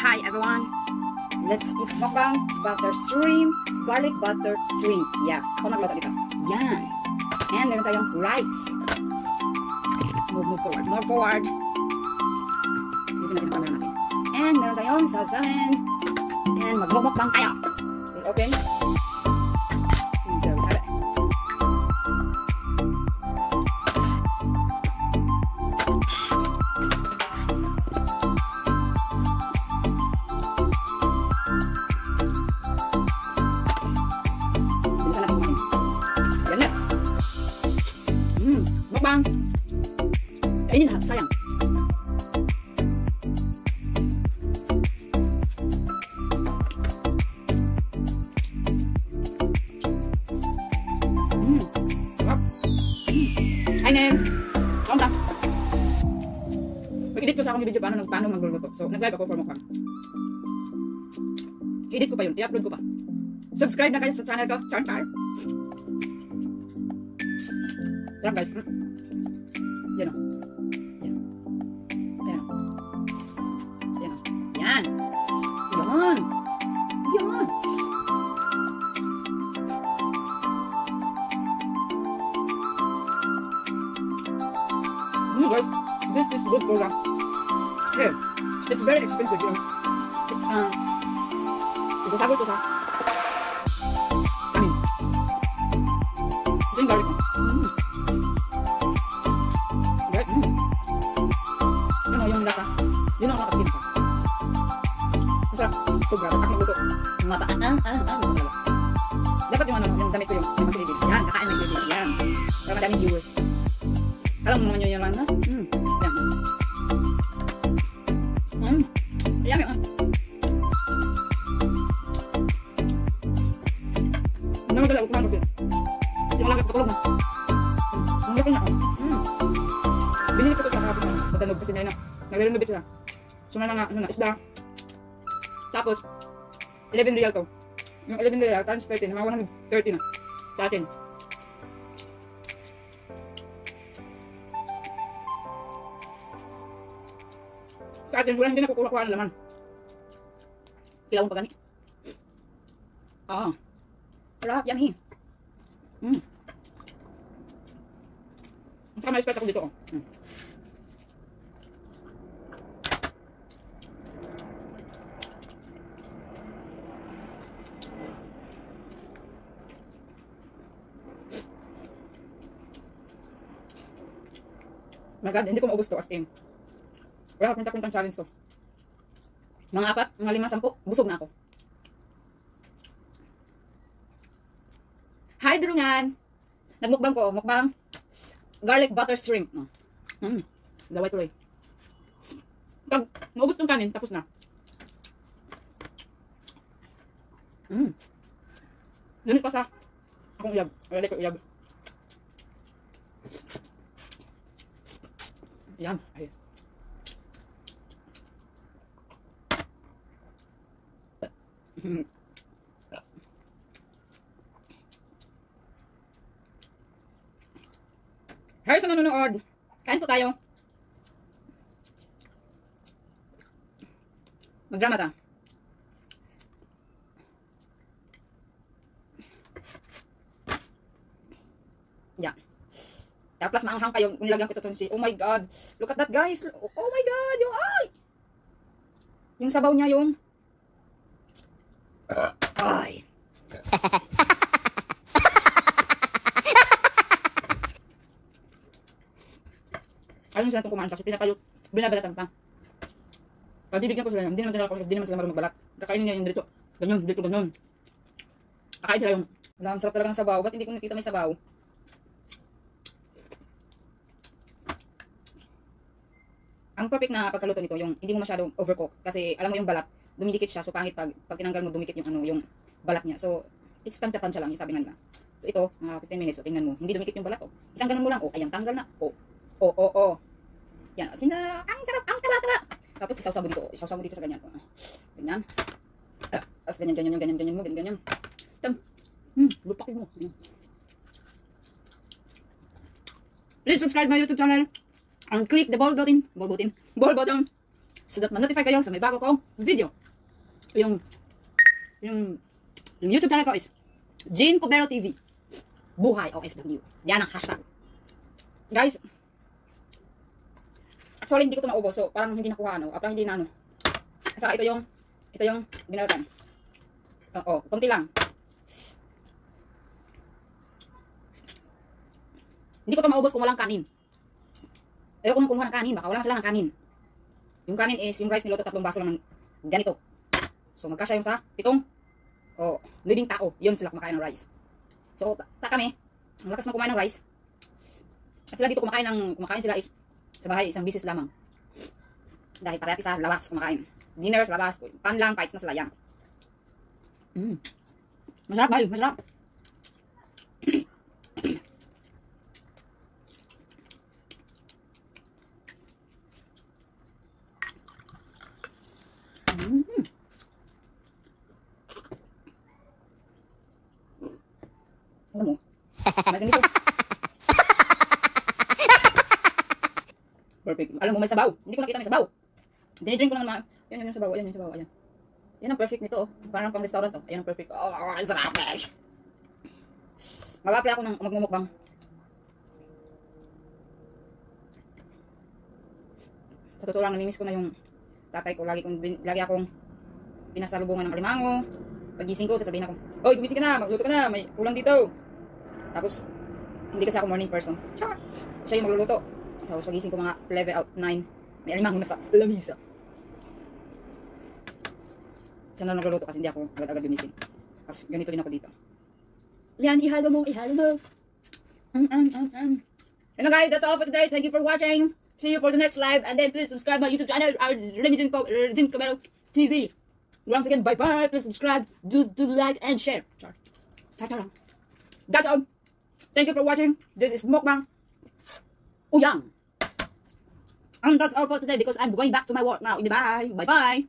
Hi everyone! Let's eat mukbang butter shrimp, garlic butter shrimp. Yes, ako nagluto dito. Yan. And meron tayong rice. Move forward. More forward. Using natin ang camera natin. And meron tayong salsamen. And magmumukbang tayo. We'll open. There we have it. Mukbang. Kainin lahat, sayang. Sarap. Ay, Nen. Kaunta. Mag-edit ko sa akong video paano magluluto. So, nag-live ako for mukbang. I-edit ko pa yun. I-upload ko pa. Subscribe na kayo sa channel ko. Charm. Sarap, guys. Yan o. Yan. Yan o. Yan o. Yan. Yan. Yan. Guys, this is good for that. Yeah. It's very expensive, you know. It's sabor to sa kanin. Ito yung garlic mo. Yung lasa, yun ang makakapin ko. Masarap, sobra, at magluto. Yung mata, dapat yung yung damit ko yung mag-release. Yan, kakain mag-release. Yan, para madaming viewers. Alam mo naman yun yung lang na? Yan. Ayan. Hindi naman talaga kumain kasi. Yung lang katulog na. Ang laki na. Binili ko ito sa kahapon sa Danog kasi may nagre-renovate sila. So may mga isda. Tapos 11 real to. Yung 11 real times 13, mga 130 na sa atin. Sa atin, wala hindi na kukuha ng laman. Kilawang pagani. Sarap, yummy. Saka may spot ako dito. My God, hindi ko maubos to as in. Wala punta-puntang challenge to. Mga 4, mga 5, 10, busog na ako. Hi, Birungan! Nagmukbang ko, mukbang garlic butter shrimp. Laway tuloy. Pag maubos ng kanin, tapos na. Ganit pa sa akong uyab. Wala ko uyab. Yan. Ay. Hey, sa nanonood, kain po tayo. Magdrama ta. Yeah. Tapos maanghang kayo kung nilagyan ko ito si. Oh my God. Look at that, guys. Oh my God. Yung ay. Yung sabaw niya yung. Ay. Ayaw sila itong kumain kasi binabalatan pa. Pag bibigyan ko sila, hindi naman sila marunong magbalat. Kakainin niya yung dito. Ganyan. Kakain sila yung. Wala, ang sarap talaga ng sabaw. Ba't hindi ko nakita may sabaw? Ang perfect na pagkaluto nito, yung hindi mo masyadong overcook. Kasi alam mo yung balat, dumidikit siya. So pangit pag tinanggal mo, dumikit yung balat niya. So it's tansya-tansya lang, yung sabi nga nila. So ito, mga 15 minutes, so tingnan mo. Hindi dumikit yung balat. Isang ganun mo lang. Ayan, tanggal na. Yan, sina, ang sarap, ang taba-taba. Tapos isaw-saw mo dito sa ganyan. Ganyan. Tapos ganyan mo. Lupakin mo. Please subscribe my YouTube channel. And click the bell button. so that ma-notify kayo sa may bago kong video. Yung YouTube channel ko is JeanCuberoTV. Buhay OFW. Yan ang hashtag. Guys, actually hindi ko ito maubos. So parang hindi nakuha parang hindi na At saka ito yung binalatan. Oo, konti lang. Hindi ko ito maubos kung walang kanin. Ayoko nang kumuha ng kanin. Baka wala sila ng kanin. Yung kanin is yung rice niluto 3 baso lang ng ganito. So magkasya yung sa 7 o 9 tao. Yun sila kumakain ng rice. So kami, ang lakas ng kumain ng rice. At sila dito kumakain sila sa bahay 1 bisis lamang. Dahil parati sa labas kumakain. Dinner sa labas, pan lang, fights na sila yan. Masarap ba? Masarap. Ano mo? May ganito. Perfect. Alam mo, may sabaw. Hindi ko nakita may sabaw. Dinidrink ko lang naman. Yan yung sabaw. Ayan yung sabaw. Ayan. Yan ang perfect nito. Parang pang restaurant. Ayan ang perfect. Oh, sarap. Mag-apply ako ng magmumukbang. Sa totoo lang, namimiss ko na yung tatay ko. Lagi akong pinasalubungan ng alimango. Pagising ko, sasabihin ako, oy, gumising ka na, magluto ka na, may ulam dito. Tapos, hindi kasi ako morning person. Char! Siya yung magluluto. Tapos pagising ko mga 11 out 9, may alimango na sa lamisa. Siya na nagluluto kasi hindi ako agad-agad gumising. Tapos ganito din ako dito. Yan, ihalo mo. And guys, that's all for today. Thank you for watching. See you for the next live. And then please subscribe my YouTube channel, JeanCuberoTv. Once again, bye-bye. Please subscribe, do like, and share. That's all. Thank you for watching. This is Mukbang. Uyang. And that's all for today because I'm going back to my work now. Bye. Bye-bye.